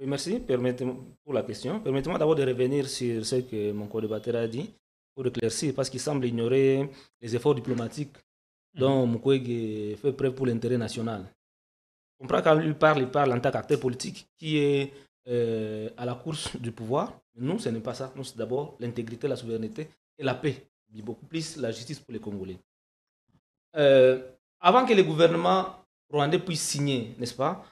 Oui, merci. Permettez-moi pour la question. Permettez-moi d'abord de revenir sur ce que mon co-débatteur a dit pour éclaircir, parce qu'il semble ignorer les efforts diplomatiques dont Mukwege fait preuve pour l'intérêt national. On comprend quand il parle en tant qu'acteur politique qui est à la course du pouvoir. Nous, ce n'est pas ça. Nous, c'est d'abord l'intégrité, la souveraineté et la paix. Beaucoup plus la justice pour les Congolais. Avant que le gouvernement rwandais puisse signer, n'est-ce pas,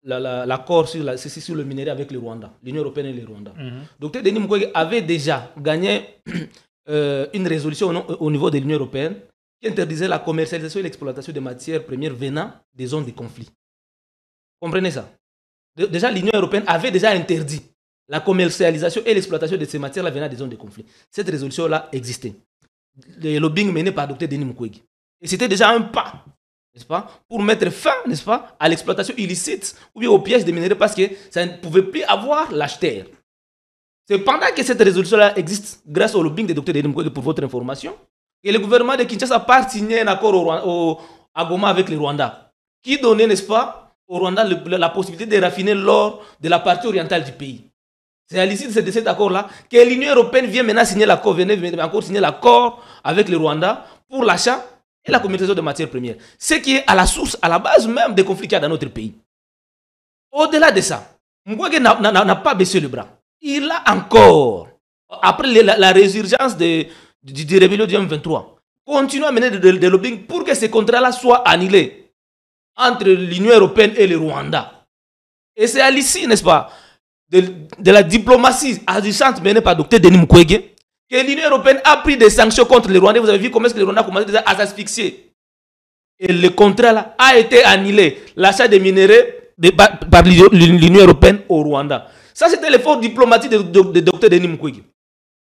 l'accord sur le minerai avec le Rwanda, l'Union européenne et le Rwanda. Dr Denis Mukwege avait déjà gagné une résolution au niveau de l'Union européenne qui interdisait la commercialisation et l'exploitation des matières premières venant des zones de conflit. Comprenez ça? Déjà, l'Union européenne avait déjà interdit la commercialisation et l'exploitation de ces matières-là venant des zones de conflit. Cette résolution-là existait. Le lobbying mené par Dr Denis Mukwege. Et c'était déjà un pas, n'est-ce pas, pour mettre fin, n'est-ce pas, à l'exploitation illicite ou bien au piège des minerais parce que ça ne pouvait plus avoir l'acheteur. C'est pendant que cette résolution-là existe, grâce au lobbying de Dr Denis Mukwege, pour votre information, que le gouvernement de Kinshasa a signé un accord à Goma avec le Rwanda, qui donnait, n'est-ce pas, au Rwanda la possibilité de raffiner l'or de la partie orientale du pays. C'est à l'issue de cet accord-là que l'Union européenne vient maintenant signer l'accord, venait encore signer l'accord avec le Rwanda pour l'achat et la commercialisation de matières premières. Ce qui est à la source, à la base même des conflits qu'il y a dans notre pays. Au-delà de ça, Mukwege n'a pas baissé le bras. Il a encore, après la résurgence du rébellion du M23, continué à mener des lobbying pour que ces contrats-là soient annulés entre l'Union européenne et le Rwanda. Et c'est à l'issue, n'est-ce pas, de la diplomatie agissante menée par Dr Denis Mukwege que l'Union européenne a pris des sanctions contre les Rwandais. Vous avez vu comment est-ce que les Rwandais a commencé déjà à s'asphyxier. Et le contrat là a été annulé. L'achat des minerais par l'Union européenne au Rwanda. Ça, c'était l'effort diplomatique de Dr Denis Mukwege.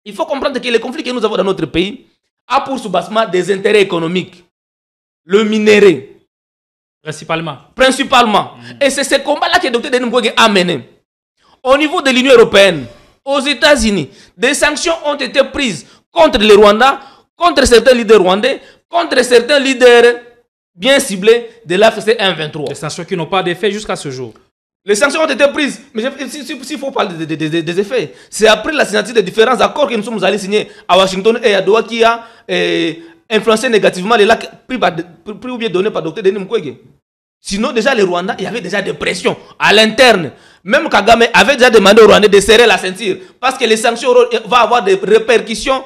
Il faut comprendre que les conflits que nous avons dans notre pays a pour soubassement des intérêts économiques. Le minerai. Principalement. Et c'est ce combat-là que Dr Denis Mukwege a mené. Au niveau de l'Union européenne, aux États-Unis, des sanctions ont été prises contre les Rwandais, contre certains leaders rwandais, contre certains leaders bien ciblés de l'AFC M23. Des sanctions qui n'ont pas d'effet jusqu'à ce jour. Les sanctions ont été prises, mais s'il faut parler des effets, c'est après la signature des différents accords que nous sommes allés signer à Washington et à Doha qui a influencé négativement les lacs pris ou bien donnés par Dr Denis Mukwege. Sinon, déjà, les Rwandais, il y avait déjà des pressions à l'interne. Même Kagame avait déjà demandé aux Rwandais de serrer la ceinture parce que les sanctions vont avoir des répercussions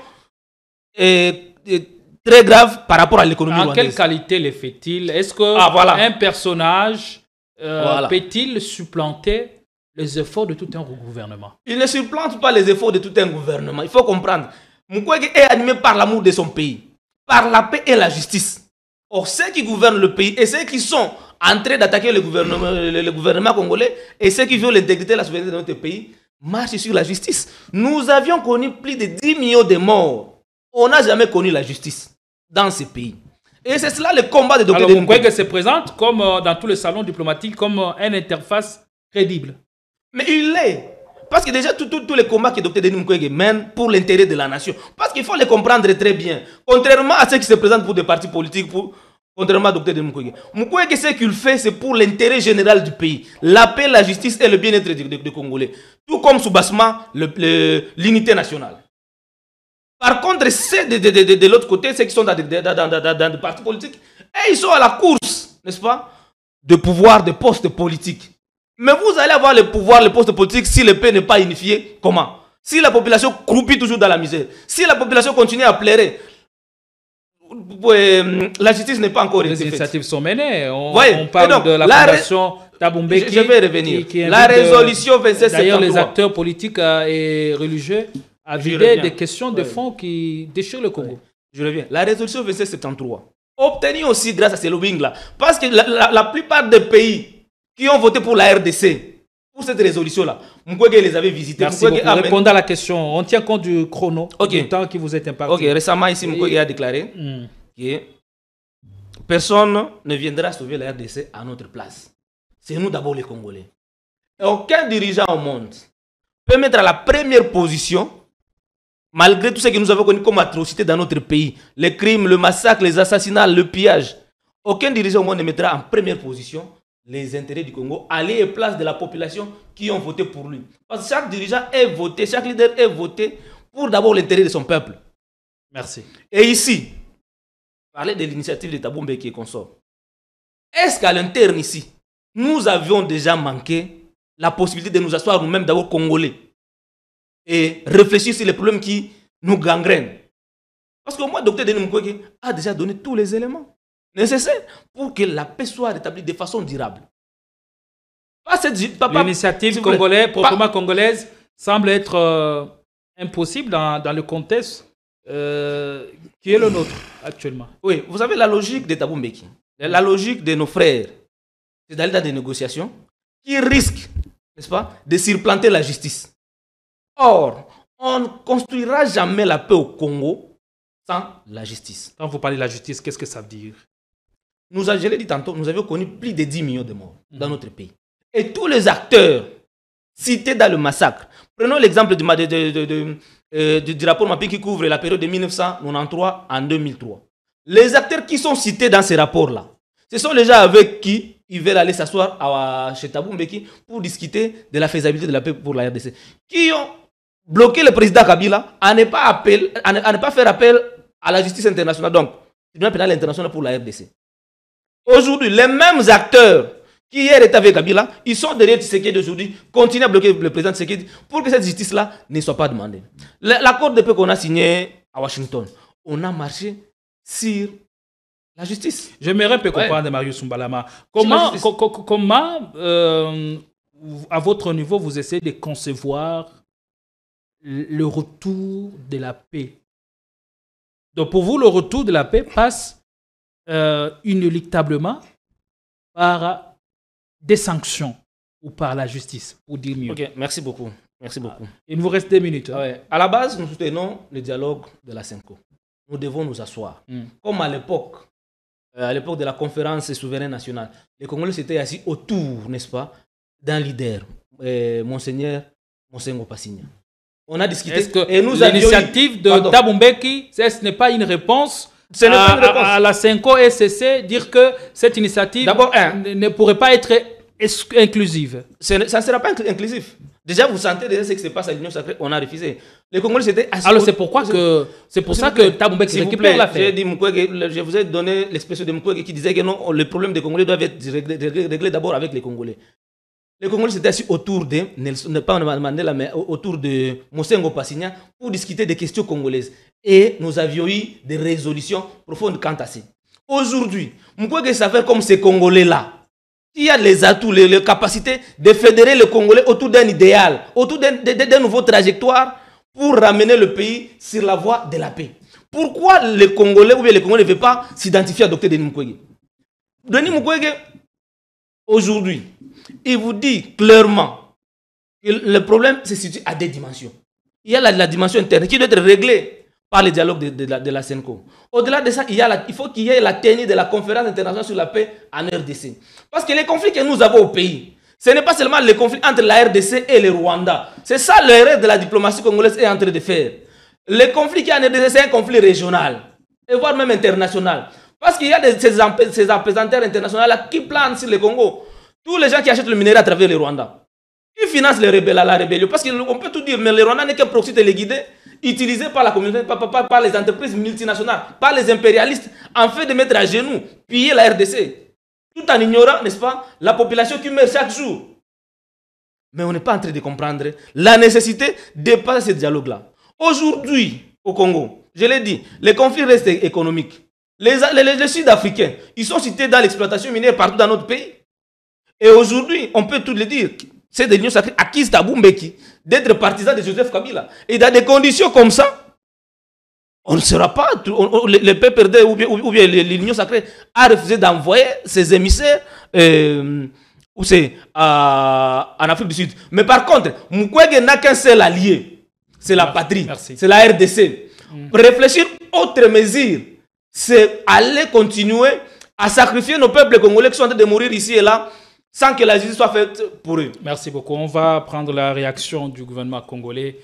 très graves par rapport à l'économie rwandaise. En quelle qualité les fait-il? Est-ce qu'un personnage peut-il supplanter les efforts de tout un gouvernement? Il ne supplante pas les efforts de tout un gouvernement. Il faut comprendre. Mukwege est animé par l'amour de son pays, par la paix et la justice. Or, ceux qui gouvernent le pays et ceux qui sont en train d'attaquer le gouvernement congolais et ceux qui veulent l'intégrité et la souveraineté de notre pays marchent sur la justice. Nous avions connu plus de 10 millions de morts. On n'a jamais connu la justice dans ce pays. Et c'est cela le combat de Dr Denis Mukwege. Mukwege se présente comme dans tous les salons diplomatiques comme une interface crédible. Mais il l'est. Parce que déjà, tous les combats que Dr Denis Mukwege mène pour l'intérêt de la nation. Parce qu'il faut les comprendre très bien. Contrairement à ceux qui se présentent pour des partis politiques, contrairement à Dr Denis Mukwege. Mukwege, ce qu'il fait, c'est pour l'intérêt général du pays. La paix, la justice et le bien-être des Congolais. Tout comme soubassement l'unité nationale. Par contre, ceux de l'autre côté, ceux qui sont dans des partis politiques, et ils sont à la course, n'est-ce pas, de pouvoir, de postes politiques. Mais vous allez avoir le pouvoir, le poste politique, si le pays n'est pas unifié, comment? Si la population croupit toujours dans la misère, si la population continue à pleurer, la justice n'est pas encore les initiatives sont menées. On parle donc, de la fondation Tabumbeki. Je vais revenir. La résolution 27 d'ailleurs, les acteurs politiques et religieux a vidé des questions de fond qui déchirent le Congo. Je reviens. La résolution 2773, obtenue aussi grâce à ces lobbying-là, parce que la plupart des pays qui ont voté pour la RDC, pour cette résolution-là, Mukwege les avait visités. Merci beaucoup. Répondant à la question, on tient compte du chrono, du temps qui vous est imparti. Ok, récemment ici, Mukwege a déclaré que personne ne viendra sauver la RDC à notre place. C'est nous d'abord les Congolais. Et aucun dirigeant au monde peut mettre à la première position, malgré tout ce que nous avons connu comme atrocité dans notre pays, les crimes, le massacre, les assassinats, le pillage. Aucun dirigeant au monde ne mettra en première position les intérêts du Congo à lieu et place de la population qui ont voté pour lui. Parce que chaque dirigeant est voté, chaque leader est voté pour d'abord l'intérêt de son peuple. Merci. Et ici, parler de l'initiative de Thabo Mbeki et consort. Est-ce qu'à l'interne ici, nous avions déjà manqué la possibilité de nous asseoir nous-mêmes d'abord Congolais et réfléchir sur les problèmes qui nous gangrènent? Parce que moi, Dr Denis Mukwege a déjà donné tous les éléments nécessaires pour que la paix soit rétablie de façon durable. L'initiative congolaise, proprement congolaise, semble être impossible dans le contexte qui est le nôtre actuellement. Oui, vous savez la logique de Thabo Mbeki, la logique de nos frères, c'est d'aller dans des négociations qui risquent, n'est-ce pas, de surplanter la justice. Or, on ne construira jamais la paix au Congo sans la justice. Quand vous parlez de la justice, qu'est-ce que ça veut dire? Je l'ai dit tantôt, nous avions connu plus de 10 millions de morts dans notre pays. Et tous les acteurs cités dans le massacre, prenons l'exemple du rapport Mappé qui couvre la période de 1993 en 2003. Les acteurs qui sont cités dans ces rapports-là, ce sont les gens avec qui ils veulent aller s'asseoir chez Thabo Mbeki pour discuter de la faisabilité de la paix pour la RDC. Qui ont bloqué le président Kabila à ne pas faire appel à la justice internationale, donc tribunal pénal international pour la RDC. Aujourd'hui, les mêmes acteurs qui hier étaient avec Kabila, ils sont derrière Tshisekedi aujourd'hui, continuent à bloquer le président Tshisekedi pour que cette justice-là ne soit pas demandée. L'accord de paix qu'on a signé à Washington, on a marché sur la justice. J'aimerais un peu comprendre, Marius Mbalama. Comment à votre niveau, vous essayez de concevoir le retour de la paix? Donc pour vous, le retour de la paix passe inéluctablement par des sanctions ou par la justice, pour dire mieux. Ok, merci beaucoup. Merci beaucoup. Il nous reste 2 minutes. Hein. Ouais. À la base, nous soutenons le dialogue de la CENCO. Nous devons nous asseoir. Comme à l'époque de la conférence souveraine nationale, les Congolais s'étaient assis autour, n'est-ce pas, d'un leader, Monseigneur Monsengo Passigna. On a discuté. Et nous l'initiative de Thabo Mbeki, ce n'est pas une réponse à la CENCO SCC, dire que cette initiative ne pourrait pas être inclusive. Ça ne sera pas inclusif. Déjà, vous sentez déjà ce qui se passe à l'Union sacrée, on a refusé. Les Congolais s'étaient assis. Alors c'est pour ça que Thabo Mbeki récupère l'affaire. Je vous ai donné l'expression de Mukwege qui disait que non, le problème des Congolais doit être réglé d'abord avec les Congolais. Les Congolais s'étaient assis autour de Mandela, mais autour de Monsengo Passigna pour discuter des questions congolaises. Et nous avions eu des résolutions profondes quant à ça. Aujourd'hui, Mukwege s'avère comme ces Congolais-là, qui a les atouts, les capacités de fédérer les Congolais autour d'un idéal, autour d'un nouveau trajectoire pour ramener le pays sur la voie de la paix. Pourquoi les Congolais ou bien les Congolais ne veulent pas s'identifier à Dr Denis Mukwege? Denis Mukwege, aujourd'hui, il vous dit clairement que le problème se situe à 2 dimensions. Il y a la dimension interne qui doit être réglée par le dialogue de la CENCO. Au-delà de ça, il faut qu'il y ait la tenue de la conférence internationale sur la paix en RDC. Parce que les conflits que nous avons au pays, ce n'est pas seulement les conflits entre la RDC et le Rwanda. C'est ça l'erreur de la diplomatie congolaise est en train de faire. Le conflit qui est en RDC, c'est un conflit régional, et voire même international. Parce qu'il y a ces apesanteurs internationaux qui planent sur le Congo. Tous les gens qui achètent le minerai à travers le Rwanda, qui financent la rébellion. Parce qu'on peut tout dire, mais le Rwanda n'est qu'un proxy téléguidé utilisé par la communauté, par les entreprises multinationales, par les impérialistes, en fait de mettre à genoux, piller la RDC. Tout en ignorant, n'est-ce pas, la population qui meurt chaque jour. Mais on n'est pas en train de comprendre la nécessité de passer ce dialogue-là. Aujourd'hui, au Congo, je l'ai dit, les conflits restent économiques. Les Sud-Africains, ils sont cités dans l'exploitation minière partout dans notre pays. Et aujourd'hui, on peut tout le dire, c'est de l'Union sacrée acquise Thabo Mbeki d'être partisan de Joseph Kabila. Et dans des conditions comme ça, on ne sera pas, le PPRD ou bien l'Union sacrée a refusé d'envoyer ses émissaires en Afrique du Sud. Mais par contre, Mukwege n'a qu'un seul allié, c'est la patrie, c'est la RDC. Réfléchir autre mesure, c'est aller continuer à sacrifier nos peuples congolais qui sont en train de mourir ici et là, sans que la justice soit faite pour eux. Merci beaucoup. On va prendre la réaction du gouvernement congolais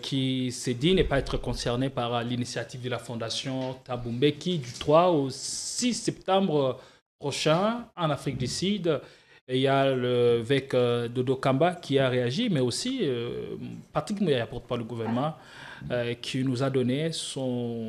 qui s'est dit ne pas être concerné par l'initiative de la fondation Thabo Mbeki du 3 au 6 septembre prochain en Afrique du Sud. Et il y a l'évêque Dodo Kamba qui a réagi, mais aussi Patrick Mouya, porte-parole du gouvernement, qui nous a donné son